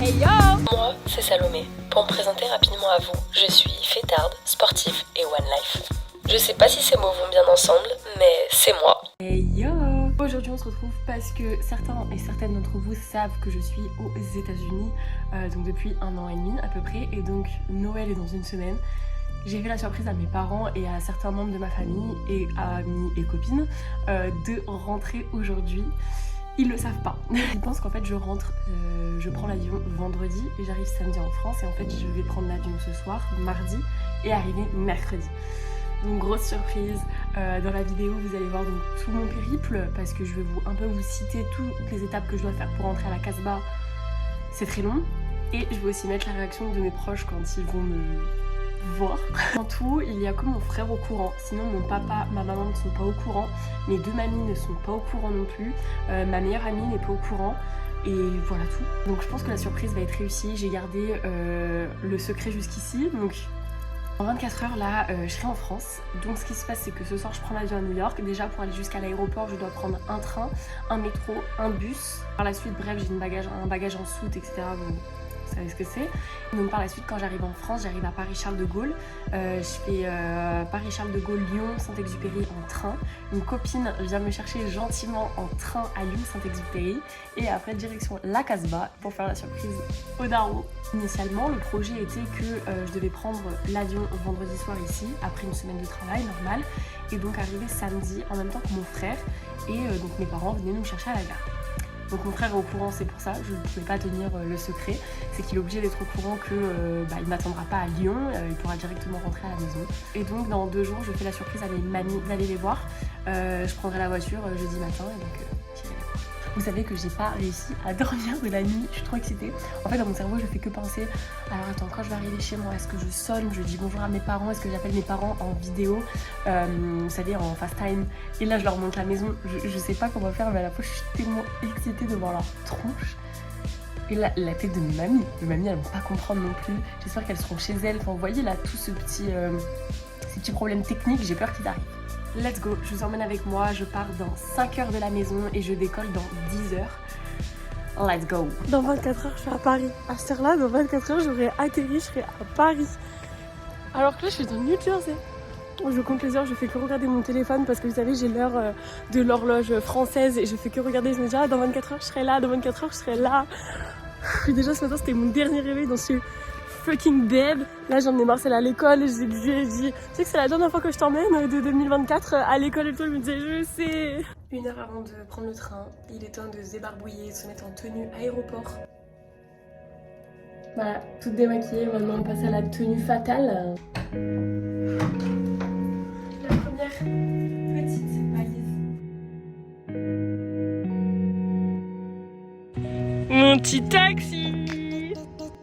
Hey yo! Moi, c'est Salomé. Pour me présenter rapidement à vous, je suis fêtarde, sportive et one life. Je sais pas si ces mots vont bien ensemble, mais c'est moi. Hey yo! Aujourd'hui on se retrouve parce que certains et certaines d'entre vous savent que je suis aux États-Unis donc depuis 1 an et demi à peu près, et donc Noël est dans une semaine. J'ai fait la surprise à mes parents et à certains membres de ma famille et à amis et copines de rentrer aujourd'hui. Ils le savent pas. Ils pensent qu'en fait je rentre, je prends l'avion vendredi et j'arrive samedi en France, et en fait je vais prendre l'avion ce soir, mardi, et arriver mercredi. Donc grosse surprise, dans la vidéo vous allez voir donc tout mon périple, parce que je vais un peu vous citer toutes les étapes que je dois faire pour rentrer à la Casbah. C'est très long, et je vais aussi mettre la réaction de mes proches quand ils vont me voir. En tout, il y a que mon frère au courant, sinon mon papa, ma maman ne sont pas au courant, mes 2 mamies ne sont pas au courant non plus, ma meilleure amie n'est pas au courant, et voilà tout. Donc je pense que la surprise va être réussie, j'ai gardé le secret jusqu'ici, donc en 24 heures là je serai en France. Donc ce qui se passe, c'est que ce soir je prends l'avion à New York. Déjà pour aller jusqu'à l'aéroport je dois prendre un train, un métro, un bus. Par la suite bref j'ai un bagage en soute, etc. Donc, vous savez ce que c'est. Donc par la suite quand j'arrive en France, j'arrive à Paris-Charles de Gaulle. Je fais Paris-Charles de Gaulle, Lyon, Saint-Exupéry en train. Une copine vient me chercher gentiment en train à Lyon, Saint-Exupéry. Et après direction la Casbah pour faire la surprise au daron. Initialement le projet était que je devais prendre l'avion vendredi soir ici, après une semaine de travail normale. Et donc arriver samedi en même temps que mon frère. Et donc mes parents venaient nous chercher à la gare. Donc mon frère est au courant, c'est pour ça, je ne pouvais pas tenir le secret. C'est qu'il est obligé d'être au courant que il ne m'attendra pas à Lyon, il pourra directement rentrer à la maison. Et donc dans 2 jours, je fais la surprise à mes mamies d'aller les voir. Je prendrai la voiture jeudi matin, et donc j'irai les voir. Vous savez que j'ai pas réussi à dormir de la nuit, je suis trop excitée. En fait dans mon cerveau je fais que penser, alors attends, quand je vais arriver chez moi, est-ce que je sonne, je dis bonjour à mes parents, est-ce que j'appelle mes parents en vidéo, vous savez, en FaceTime, et là je leur montre la maison, je sais pas comment faire, mais à la fois je suis tellement excitée de voir leur tronche. Et la tête de mes mamies elles vont pas comprendre non plus, j'espère qu'elles seront chez elles, enfin vous voyez là tout ces petits problèmes techniques, j'ai peur qu'ils arrivent. Let's go, je vous emmène avec moi, je pars dans 5 heures de la maison et je décolle dans 10 heures. Let's go. Dans 24 heures, je suis à Paris. À cette heure-là, dans 24 heures, j'aurai atterri, je serai à Paris. Alors que là, je suis dans New Jersey. Je compte les heures, je fais que regarder mon téléphone parce que vous savez, j'ai l'heure de l'horloge française et je fais que regarder. Je me dis, ah, dans 24 heures, je serai là, dans 24 heures, je serai là. Et déjà, ce matin, c'était mon dernier réveil dans ce fucking bed. Là j'ai emmené Marcel à l'école, je lui ai dit, tu sais que c'est la dernière fois que je t'emmène de 2024 à l'école, et tout. Il me disait, je sais. 1 heure avant de prendre le train, il est temps de se débarbouiller, de se mettre en tenue aéroport. Voilà, toute démaquillée, maintenant on passe à la tenue fatale. La première petite valise. Mon petit taxi.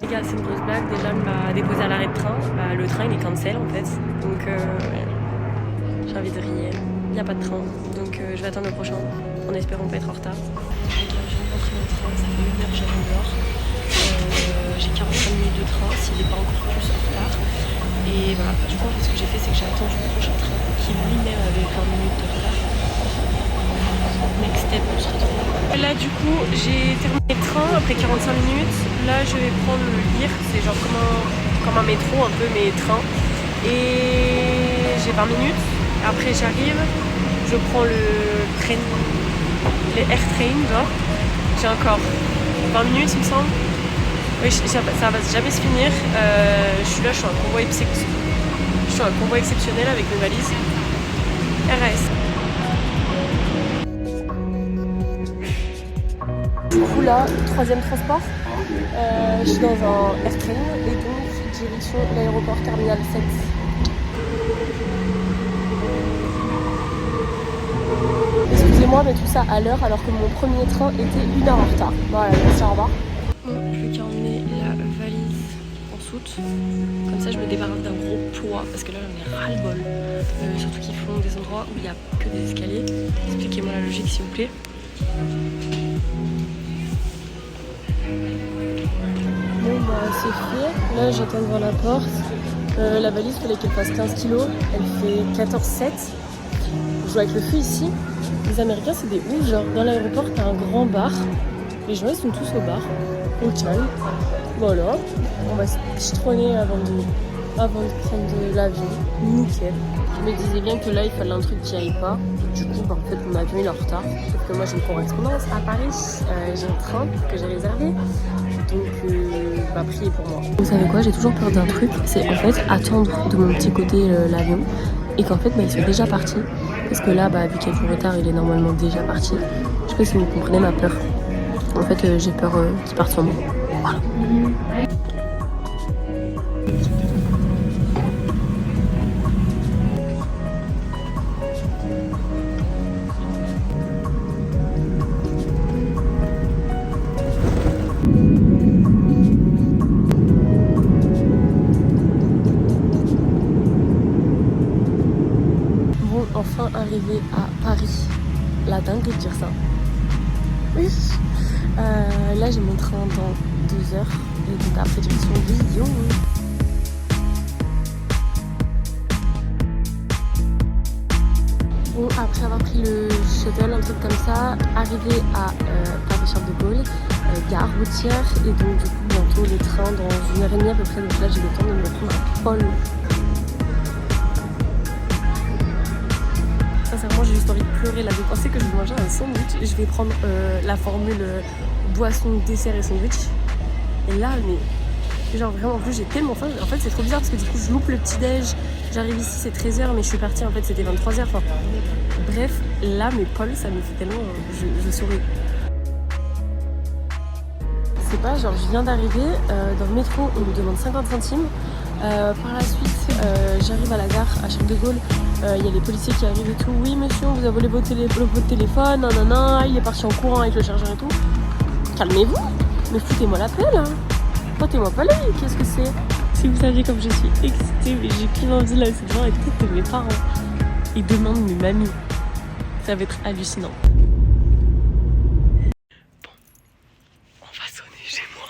Les gars, c'est une grosse blague, déjà il m'a déposé à l'arrêt de train, le train il est cancel en fait, donc j'ai envie de rire, il n'y a pas de train, donc je vais attendre le prochain, en espérant pas être en retard. Les gars, je viens de rentrer dans le train, ça fait 1 heure que j'attends dehors, j'ai 45 minutes de train, s'il n'est pas encore plus en retard, et voilà, du coup en fait ce que j'ai fait c'est que j'ai attendu le prochain train, qui lui-même avait 20 minutes de retard. Next step, on se retrouve. Là du coup j'ai terminé le train après 45 minutes. Là je vais prendre le LIR, c'est genre comme un métro un peu, mais train. Et j'ai 20 minutes. Après j'arrive, je prends les air train genre. J'ai encore 20 minutes il me semble. Oui, ça va jamais se finir. Je suis là, je suis un convoi exceptionnel avec mes valises. RAS. Du coup là, 3e transport, je suis dans un airtrain et donc direction l'aéroport terminal 7. Excusez-moi mais tout ça à l'heure alors que mon premier train était 1 heure en retard. Voilà, merci, au revoir. Bon, je vais emmener la valise en soute, comme ça je me débarrasse d'un gros poids parce que là j'en ai ras le bol. Surtout qu'ils font des endroits où il n'y a que des escaliers. Expliquez-moi la logique s'il vous plaît. Bon bah c'est fait, là j'attends devant la porte. La valise, il fallait qu'elle fasse 15 kg, elle fait 14,7. Je joue avec le feu ici. Les Américains c'est des ouf, genre dans l'aéroport t'as un grand bar Les gens ils sont tous au bar, au calme. Voilà, on va se citronner avant de prendre l'avion. Nickel. Je me disais bien que là il fallait un truc qui aille pas. Du coup, en fait, mon avion il est en retard. Sauf que moi j'ai une correspondance à Paris. J'ai un train que j'ai réservé. Donc, priez pour moi. Vous savez quoi, j'ai toujours peur d'un truc. C'est en fait attendre de mon petit côté l'avion. Et qu'en fait, ils sont déjà partis. Parce que là, vu qu'il y a du retard, il est normalement déjà parti. Je sais pas si vous comprenez ma peur. En fait, j'ai peur qu'il parte sur moi. Voilà. Enfin arrivé à Paris. La dingue de dire ça. Oui. Là j'ai mon train dans 2 heures. Et donc après direction Lyon. Bon, après avoir pris le shuttle, un truc comme ça, arrivé à Paris-Charles de Gaulle, gare routière. Et donc du coup bientôt le train dans 1h30 à peu près. Donc là j'ai le temps de me prendre un Paul. Sincèrement, j'ai juste envie de pleurer là, de penser que je vais manger un sandwich et je vais prendre la formule boisson, dessert et sandwich. Et là, mais genre vraiment, en plus j'ai tellement faim. En fait, c'est trop bizarre parce que du coup, je loupe le petit-déj. J'arrive ici, c'est 13h, mais je suis partie, en fait, c'était 23h. Enfin, bref, là, mes Paul, ça me fait tellement. Je souris. C'est pas, genre, je viens d'arriver dans le métro, on me demande 50 centimes. Par la suite, j'arrive à la gare à Charles de Gaulle. Il y a les policiers qui arrivent et tout. Oui monsieur, on vous a volé votre téléphone, nanana, il est parti en courant avec le chargeur et tout. Calmez-vous, mais foutez-moi la paix là. Foutez-moi pas l'œil, qu'est-ce que c'est? Si vous saviez comme je suis excitée, mais j'ai qu'une envie là, c'est de voir la tête de mes parents. Et demain de mes mamies. Ça va être hallucinant. Bon, on va sonner chez moi.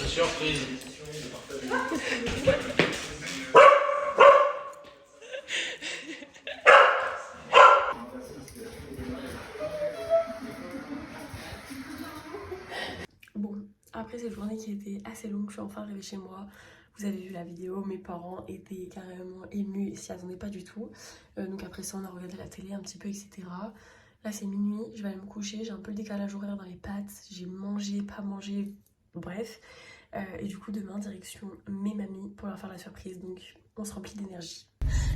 Surprise. Bon, après cette journée qui a été assez longue, je suis enfin arrivée chez moi. Vous avez vu la vidéo, mes parents étaient carrément émus et s'y attendaient pas du tout. Donc après ça, on a regardé la télé un petit peu, etc. Là c'est minuit, je vais aller me coucher, j'ai un peu le décalage horaire dans les pattes, j'ai mangé, pas mangé, bref. Et du coup demain, direction mes mamies pour leur faire la surprise, donc on se remplit d'énergie.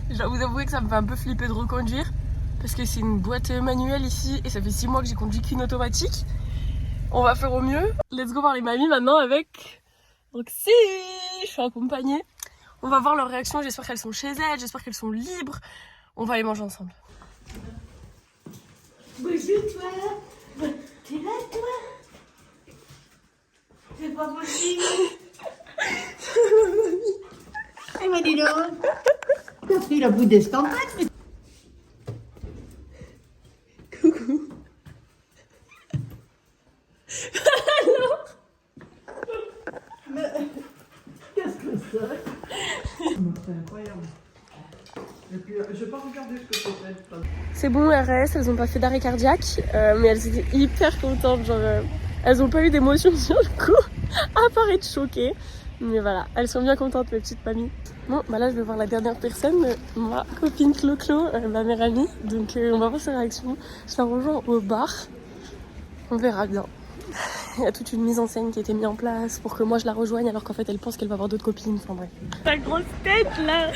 Je dois vous avouer que ça me fait un peu flipper de reconduire, parce que c'est une boîte manuelle ici et ça fait 6 mois que j'ai conduit qu'une automatique. On va faire au mieux. Let's go voir les mamies maintenant avec... Donc si je suis accompagnée, on va voir leurs réactions, j'espère qu'elles sont chez elles, j'espère qu'elles sont libres. On va aller manger ensemble. Bonjour toi. T'es là toi? C'est pas possible. Eh ben dis donc. T'as pris la bout d'escampette. Coucou. Qu'est-ce que c'est? C'est incroyable. Et puis je vais pas regarder ce que c'est. C'est bon, RS, elles ont pas fait d'arrêt cardiaque, mais elles étaient hyper contentes, genre elles ont pas eu d'émotion sur le coup, à part être choquées. Mais voilà, elles sont bien contentes mes petites mamies. Bon, là je vais voir la dernière personne, ma copine Clo-Clo, ma meilleure amie. Donc on va voir sa réaction. Je la rejoins au bar, on verra bien. Il y a toute une mise en scène qui a été mise en place pour que moi je la rejoigne alors qu'en fait elle pense qu'elle va avoir d'autres copines, enfin bref. Ta grosse tête là.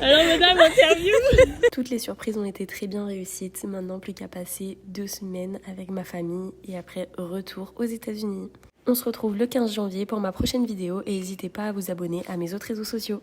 Alors madame, interview. Toutes les surprises ont été très bien réussites, maintenant plus qu'à passer 2 semaines avec ma famille et après retour aux États-Unis. On se retrouve le 15 janvier pour ma prochaine vidéo et n'hésitez pas à vous abonner à mes autres réseaux sociaux.